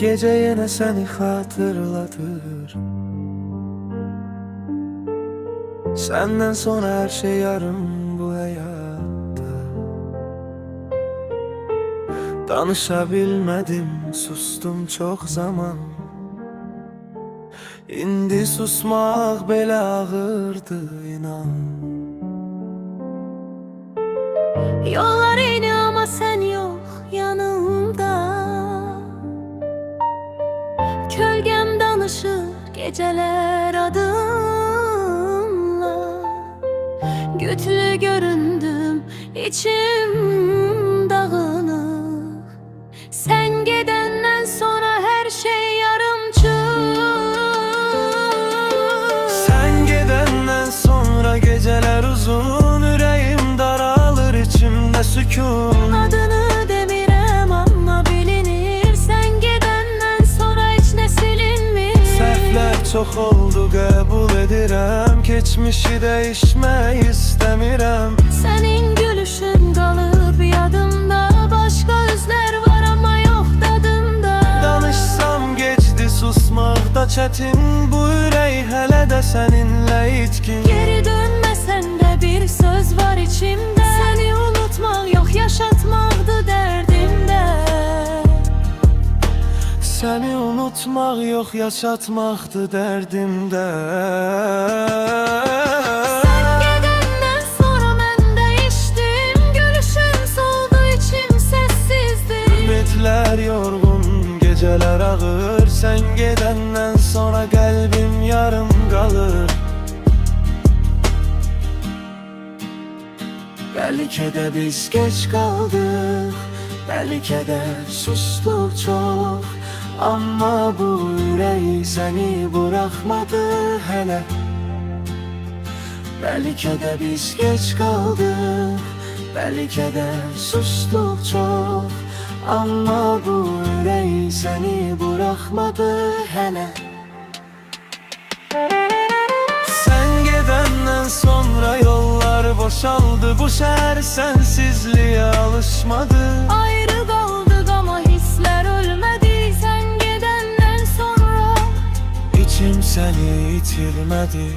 Gece yine seni hatırlatır. Senden sonra her şey yarım bu hayatta. Danışabilmedim, sustum çok zaman. İndi susmak belə ağırdı inan. Yollar yeni ama sen yok yanımda. Kölgem danışır geceler adımla. Gütlü göründüm, içim dağınık. Sen gidenden sonra her şey yarımçık. Sen gidenden sonra geceler uzun, yüreğim daralır, içimde sükun. Adını demirem ama bilinir. Sen gidenden sonra hiç ne silinmir. Səhvlər çox oldu, qəbul edirəm. Keçmişi dəyişmək istəmirəm. Senin gülüşün kalıp yadımda. Başka yüzler var ama yok tadımda. Danışsam geçdi, susmaqda çətin. Bu ürək hələ də səninlə itkin. Geri dönmesen de bir söz var içimde. Seni unutmak yok yaşatmaktı derdimde. Səni unutmaq yox, yaşatmaqdı dərdimdə. Sen gidenden sonra ben değiştim. Gülüşün soldu, içim sessizdi. Ümidlər yorğun, gecələr ağır. Sən gedəndən sonra qəlbim yarım qalır. Bəlkə də biz geç qaldıq, bəlkə də sustuq çox. Amma bu ürək səni buraxmadı hələ. Bəlkə də biz geç qaldıq, bəlkə də sustuq çox. Amma bu ürək səni buraxmadı hələ. Sen gedəndən sonra yollar boşaldı. Bu şəhər sensizliğe alışmadı. Ayrı kaldık ama hisler ölmedi. Sen gidenden sonra İçim seni itirmədi.